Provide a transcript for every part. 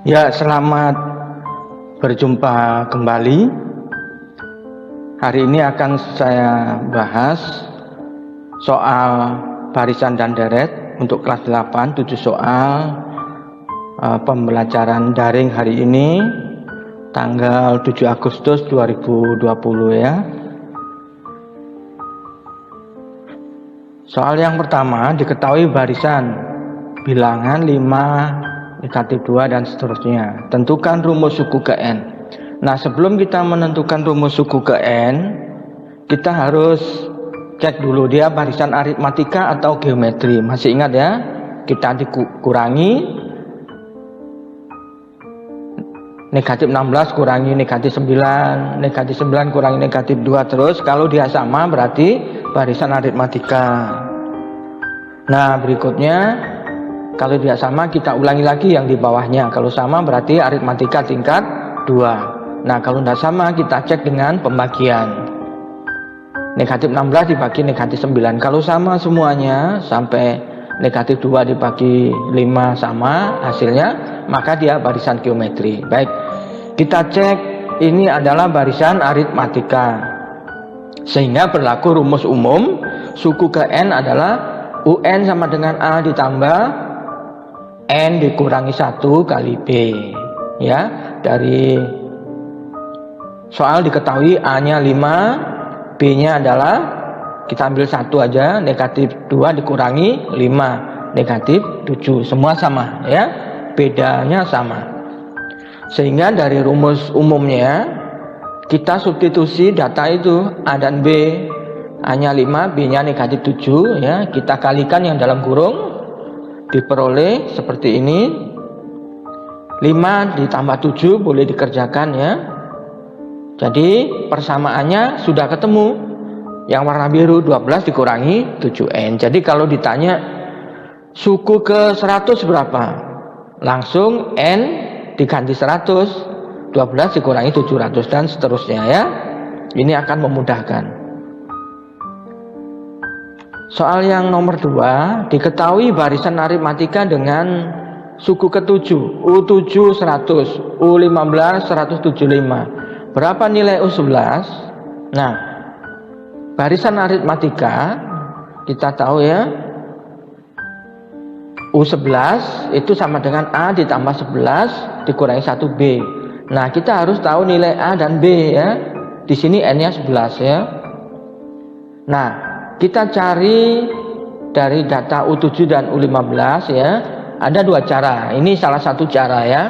Ya, selamat berjumpa kembali. Hari ini akan saya bahas soal barisan dan deret untuk kelas 8, 7 soal pembelajaran daring hari ini, tanggal 7 Agustus 2020 ya. Soal yang pertama, diketahui barisan bilangan 5, negatif 2 dan seterusnya. Tentukan rumus suku ke N. Nah, sebelum kita menentukan rumus suku ke N, kita harus cek dulu dia barisan aritmatika atau geometri. Masih ingat ya? Kita dikurangi negatif 16 kurangi negatif 9, negatif 9 kurangi negatif 2, terus kalau dia sama berarti barisan aritmatika. Nah, berikutnya kalau tidak sama kita ulangi lagi yang di bawahnya. Kalau sama berarti aritmatika tingkat 2. Nah, kalau tidak sama kita cek dengan pembagian. Negatif 16 dibagi negatif 9. Kalau sama semuanya sampai negatif 2 dibagi 5 sama hasilnya, maka dia barisan geometri. Baik, kita cek ini adalah barisan aritmatika. Sehingga berlaku rumus umum suku ke N adalah UN sama dengan A ditambah N dikurangi 1 kali B ya. Dari soal diketahui A nya 5, B nya adalah kita ambil 1 aja, negatif 2 dikurangi 5, negatif 7, semua sama ya, bedanya sama. Sehingga dari rumus umumnya kita substitusi data itu A dan B. A nya 5, B nya negatif 7 ya, kita kalikan yang dalam kurung, diperoleh seperti ini. 5 ditambah 7 boleh dikerjakan ya. Jadi persamaannya sudah ketemu. Yang warna biru 12 dikurangi 7N. Jadi kalau ditanya suku ke 100 berapa? Langsung N diganti 100, 12 dikurangi 700 dan seterusnya ya. Ini akan memudahkan. Soal yang nomor 2, diketahui barisan aritmatika dengan suku ke-7, U7 100, U15 175. Berapa nilai U11? Nah, barisan aritmatika kita tahu ya, U11 itu sama dengan A ditambah 11 dikurangi 1B. Nah, kita harus tahu nilai A dan B ya. Di sini N-nya 11 ya. Nah, kita cari dari data U7 dan U15 ya. Ada 2 cara. Ini salah satu cara ya.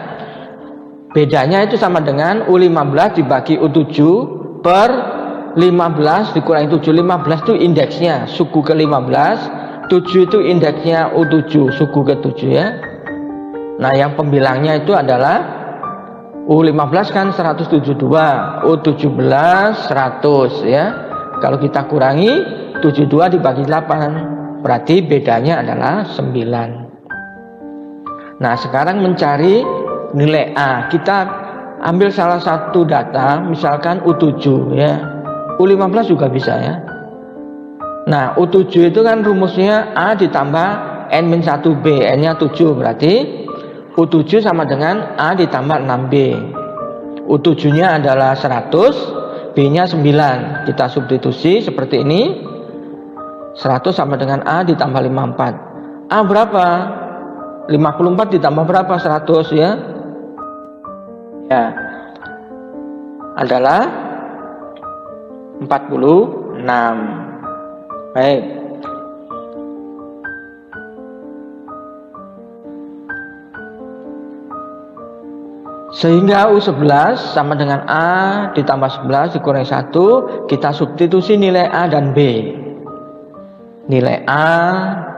Bedanya itu sama dengan U15 dibagi U7 per 15 dikurangi 7. 15 itu indeksnya, suku ke 15. 7 itu indeksnya U7, suku ke 7 ya. Nah, yang pembilangnya itu adalah U15 kan 172, U17 100 ya. Kalau kita kurangi 72 dibagi 8, berarti bedanya adalah 9. Nah, sekarang mencari nilai A. Kita ambil salah satu data, misalkan U7 ya. U15 juga bisa ya. Nah, U7 itu kan rumusnya A ditambah N-1B, N-nya 7, berarti U7 sama dengan A ditambah 6B. U7-nya adalah 100, B-nya 9. Kita substitusi seperti ini. 100 sama dengan A ditambah 54. A berapa? 54 ditambah berapa? 100 ya. Ya. Adalah 46. Baik. Sehingga U11 sama dengan A ditambah 11 dikurangi 1, kita substitusi nilai A dan B. Nilai A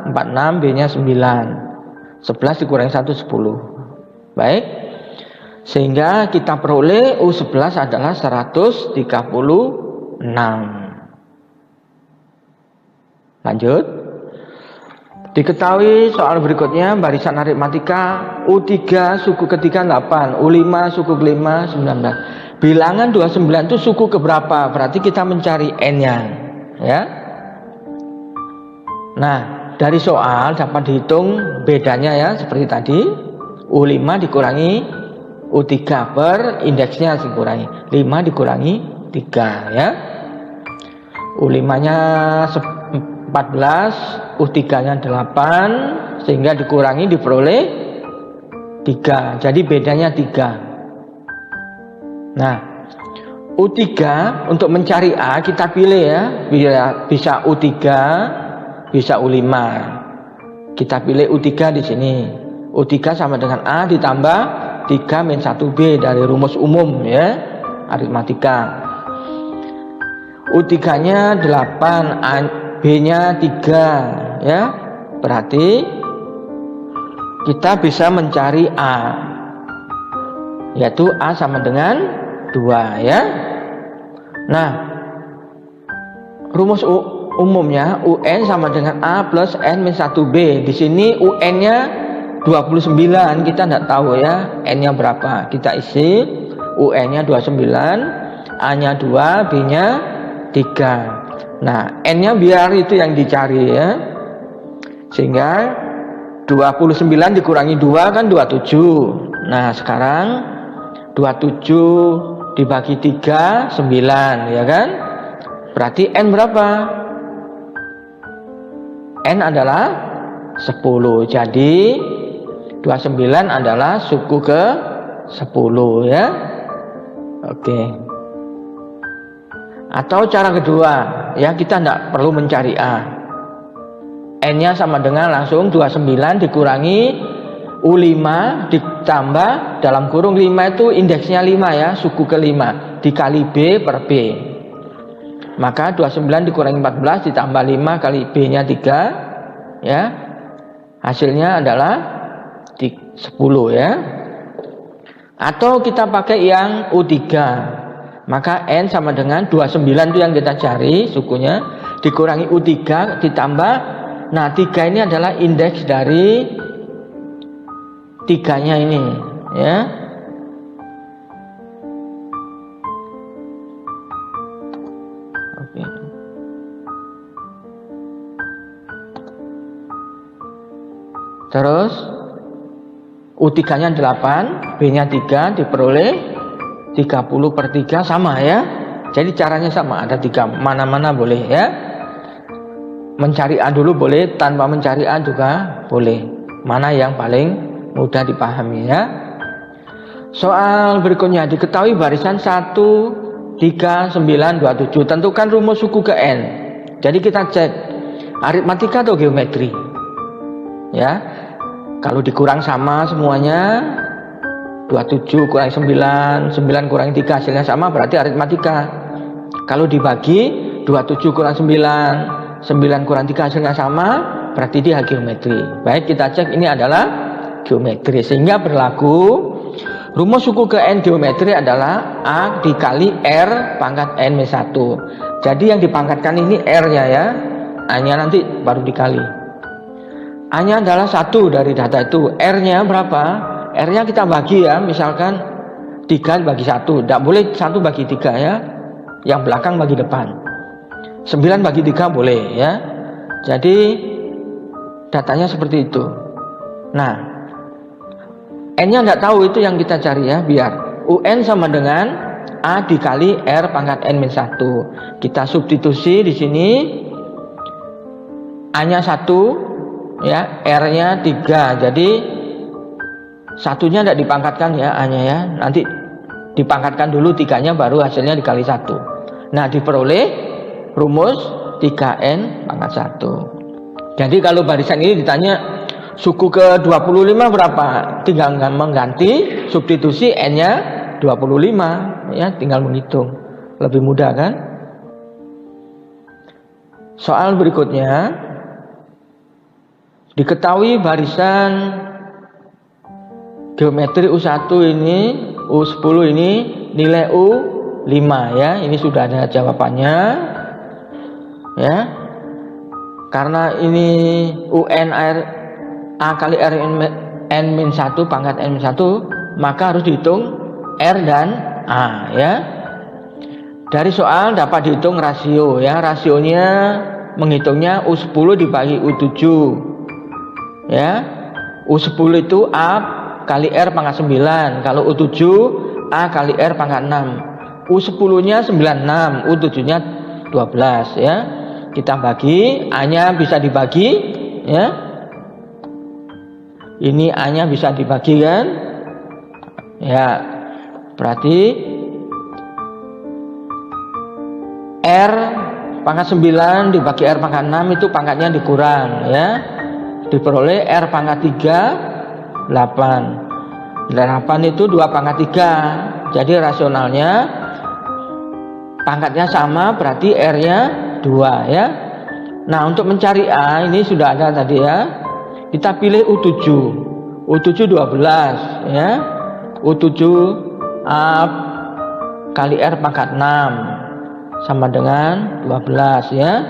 46, B-nya 9. 11 dikurangi 1, 10. Baik. Sehingga kita peroleh U11 adalah 136. Lanjut. Diketahui soal berikutnya barisan aritmatika U3 suku ketiga 8, U5 suku kelima 19. Bilangan 29 itu suku keberapa? Berarti kita mencari N-nya ya. Nah, dari soal dapat dihitung bedanya ya, seperti tadi. U5 dikurangi U3 per indeksnya dikurangi 5 dikurangi 3 ya. U5-nya 14, U3-nya 8, sehingga dikurangi diperoleh 3. Jadi bedanya 3. Nah, U3 untuk mencari A kita pilih ya. Bisa U3, bisa U5. Kita pilih U3 di sini. U3 sama dengan A ditambah 3 min 1B dari rumus umum ya, aritmatika. U3-nya 8, B-nya 3 ya. Berarti kita bisa mencari A, yaitu A sama dengan 2 ya. Nah, rumus umumnya UN sama dengan A plus N min 1B. Di sini UN-nya 29, kita tidak tahu ya N-nya berapa. Kita isi UN-nya 29, A-nya 2, B-nya 3. Nah, N-nya biar itu yang dicari ya. Sehingga 29 dikurangi 2 kan 27. Nah, sekarang 27 dibagi 3 9 ya kan? Berarti N berapa? N adalah 10. Jadi 29 adalah suku ke 10 ya. Oke. Atau cara kedua ya, kita tidak perlu mencari A. N-nya sama dengan langsung 29 dikurangi U5 ditambah dalam kurung 5 itu indeksnya 5 ya, suku ke 5 dikali B per B. Maka 29 dikurangi 14 ditambah 5 kali B-nya 3 ya. Hasilnya adalah 10 ya. Atau kita pakai yang U3. Maka N sama dengan 29 itu yang kita cari sukunya dikurangi U3 ditambah, nah 3 ini adalah indeks dari 3-nya ini ya. Oke. Terus U3-nya 8, B-nya 3 diperoleh 30 per 3 sama ya. Jadi caranya sama, ada 3, mana-mana boleh ya. Mencari A dulu boleh, tanpa mencari A juga boleh. Mana yang paling mudah dipahami ya. Soal berikutnya, diketahui barisan 1, 3, 9, 27. Tentukan rumus suku ke N. Jadi kita cek aritmatika atau geometri ya. Kalau dikurang sama semuanya, 27 kurang 9, 9 kurang 3 hasilnya sama, berarti aritmatika. Kalau dibagi 27 kurang 9, 9 kurang 3 hasilnya sama, berarti dia geometri. Baik, kita cek ini adalah geometri. Sehingga berlaku rumus suku ke N geometri adalah A dikali R pangkat N min 1. Jadi yang dipangkatkan ini R-nya ya, A-nya nanti baru dikali. A-nya adalah 1 dari data itu. R-nya berapa? R-nya kita bagi ya, misalkan 3 bagi 1. Tidak boleh 1 bagi 3 ya, yang belakang bagi depan. 9 bagi 3 boleh ya. Jadi datanya seperti itu. Nah, N-nya tidak tahu, itu yang kita cari ya. Biar UN sama dengan A dikali R pangkat N min 1. Kita substitusi di sini. A-nya 1 ya, R-nya 3. Jadi satunya tidak dipangkatkan ya, A-nya ya. Nanti dipangkatkan dulu 3-nya, baru hasilnya dikali 1. Nah, diperoleh rumus 3N pangkat 1. Jadi kalau barisan ini ditanya suku ke 25 berapa? Tinggal mengganti substitusi N-nya 25 ya, tinggal menghitung. Lebih mudah kan? Soal berikutnya, diketahui barisan geometri U1 ini, U10 ini nilai U5 ya. Ini sudah ada jawabannya ya. Karena ini UN A kali R N min 1 pangkat N min 1, maka harus dihitung R dan A ya. Dari soal dapat dihitung rasio ya. Rasionya menghitungnya U10 dibagi U7 ya. U10 itu A kali R pangkat 9. Kalau U7 A kali R pangkat 6. U10 nya 96, U7 nya 12 ya. Kita bagi, A nya bisa dibagi ya. Ini A nya bisa dibagi kan? Ya. Berarti R pangkat 9 dibagi R pangkat 6 itu pangkatnya dikurang ya. Diperoleh R pangkat 3 8. 8 itu 2 pangkat 3. Jadi rasionalnya pangkatnya sama, berarti R-nya 2 ya. Nah, untuk mencari A ini sudah ada tadi ya. Kita pilih U7. U7 12 ya. U7 A kali R pangkat 6 sama dengan 12 ya.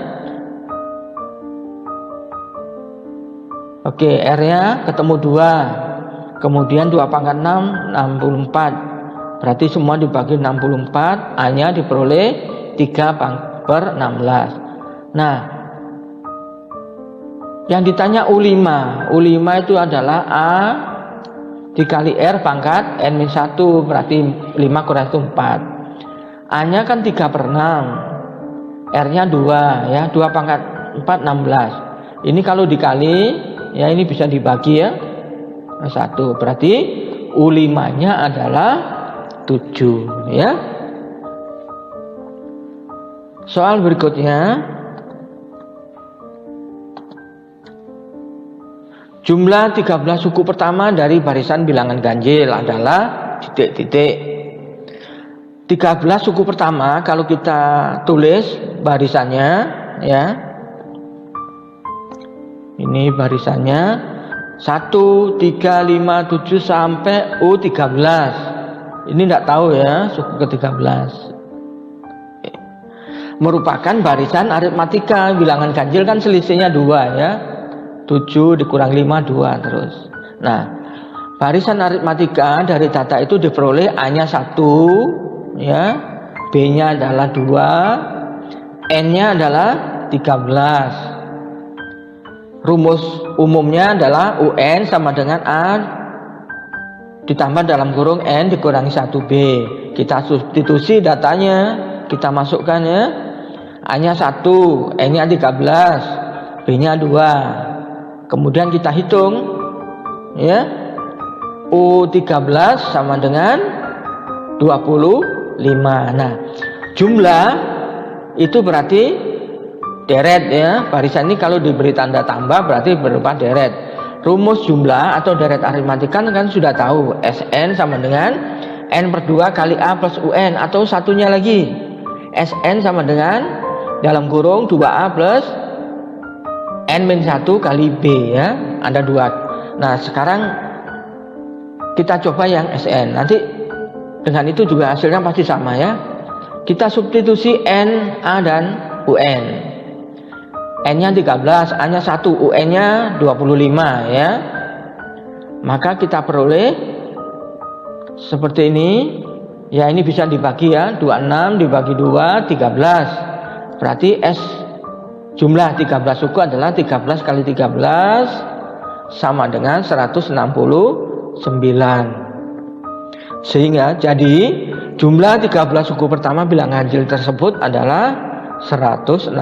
Oke, R-nya ketemu 2. Kemudian 2 pangkat 6 64. Berarti semua dibagi 64, A-nya diperoleh 3/16. Nah, yang ditanya U5. U5 itu adalah A dikali R pangkat N-1, berarti 5 kurang 4. A-nya kan 3/6. R-nya 2 ya, 2 pangkat 4 16. Ini kalau dikali ya, ini bisa dibagi ya. 1. Berarti U5-nya adalah 7 ya. Soal berikutnya, jumlah 13 suku pertama dari barisan bilangan ganjil adalah titik-titik. 13 suku pertama kalau kita tulis barisannya ya. Ini barisannya 1, 3, 5, 7 sampai U13. Ini tidak tahu ya suku ke-13. Merupakan barisan aritmatika. Bilangan ganjil kan selisihnya 2 ya. 7 dikurang 5 2 terus. Nah, barisan aritmatika dari data itu diperoleh A-nya 1 ya, B-nya adalah 2, N-nya adalah 13. Rumus umumnya adalah UN sama dengan A ditambah dalam kurung N dikurangi 1B. Kita substitusi datanya, kita masukkan ya. A-nya 1, N-nya 13, B-nya 2. Kemudian kita hitung ya. U13 sama dengan 25. Nah, jumlah itu berarti deret ya. Barisan ini kalau diberi tanda tambah berarti berupa deret. Rumus jumlah atau deret aritmatika kan sudah tahu. Sn sama dengan N/2 kali A plus UN, atau satunya lagi Sn sama dengan dalam kurung 2A plus N-1 kali B ya. Ada 2. Nah, sekarang kita coba yang Sn. Nanti dengan itu juga hasilnya pasti sama ya. Kita substitusi N, A dan UN. N-nya 13, A-nya 1, UN-nya 25 ya. Maka kita peroleh seperti ini. Ya, ini bisa dibagi ya. 26 dibagi 2, 13. Berarti jumlah 13 suku adalah 13 kali 13 sama dengan 169. Sehingga jadi jumlah 13 suku pertama bilangan ganjil tersebut adalah 169.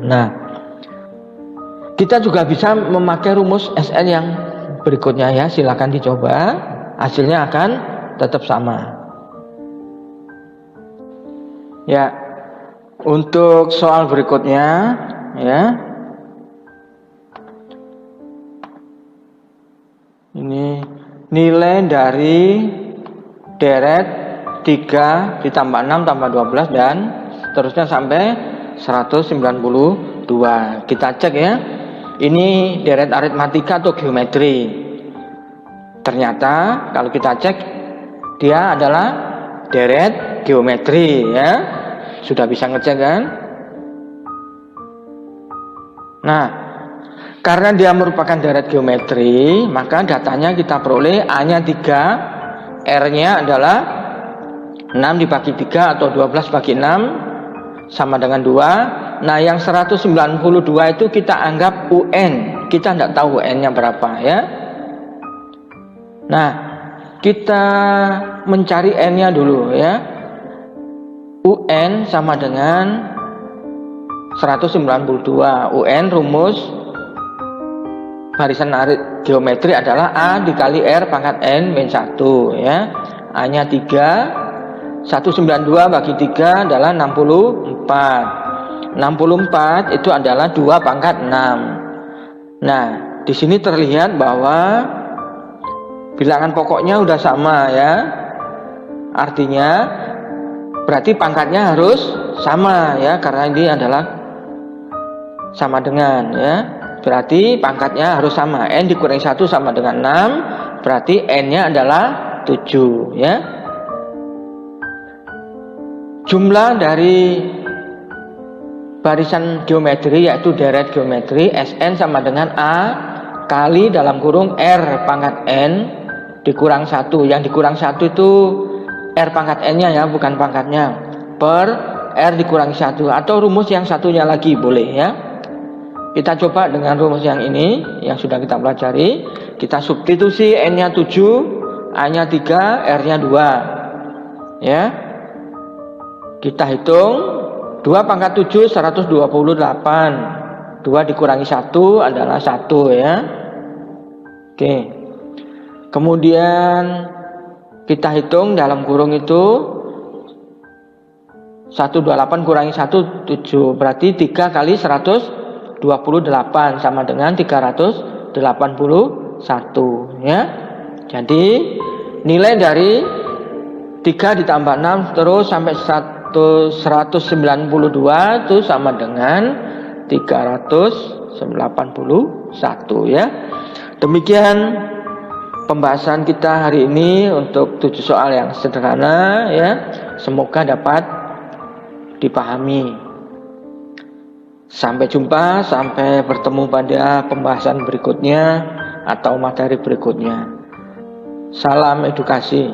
Nah, kita juga bisa memakai rumus Sn yang berikutnya ya. Silakan dicoba, hasilnya akan tetap sama. Ya, untuk soal berikutnya ya. Ini nilai dari deret 3 ditambah 6 tambah 12 dan seterusnya sampai 192. Kita cek ya. Ini deret aritmatika atau geometri. Ternyata kalau kita cek dia adalah deret geometri ya. Sudah bisa ngecek kan? Nah, karena dia merupakan deret geometri, maka datanya kita peroleh A-nya 3, R-nya adalah 6 dibagi 3 atau 12 bagi 6 sama dengan 2. Nah, yang 192 itu kita anggap UN. Kita tidak tahu UN-nya berapa ya. Nah, kita mencari n-nya dulu ya. UN sama dengan 192. UN rumus barisan geometri adalah A dikali R pangkat N min 1 ya. A-nya 3, 192 bagi 3 adalah 64. 64 itu adalah 2 pangkat 6. Nah, di sini terlihat bahwa bilangan pokoknya udah sama ya. Artinya berarti pangkatnya harus sama ya, karena ini adalah sama dengan ya. Berarti pangkatnya harus sama. N dikurangi 1 sama dengan 6. Berarti N-nya adalah 7 ya. Jumlah dari barisan geometri yaitu deret geometri Sn sama dengan A kali dalam kurung R pangkat N dikurang 1. Yang dikurang 1 itu R pangkat N-nya ya, bukan pangkatnya, per R dikurangi 1, atau rumus yang satunya lagi boleh ya. Kita coba dengan rumus yang ini yang sudah kita pelajari. Kita substitusi N-nya 7, A-nya 3, R-nya 2 ya. Kita hitung 2 pangkat 7 128. 2 dikurangi 1 adalah 1 ya. Oke. Kemudian kita hitung dalam kurung itu 128 kurangi 1 7. Berarti 3 kali 128 sama dengan 381 ya. Jadi nilai dari 3 ditambah 6 terus sampai 192 itu sama dengan 381 ya. Demikian pembahasan kita hari ini untuk 7 soal yang sederhana ya. Semoga dapat dipahami. Sampai jumpa, sampai bertemu pada pembahasan berikutnya atau materi berikutnya. Salam edukasi.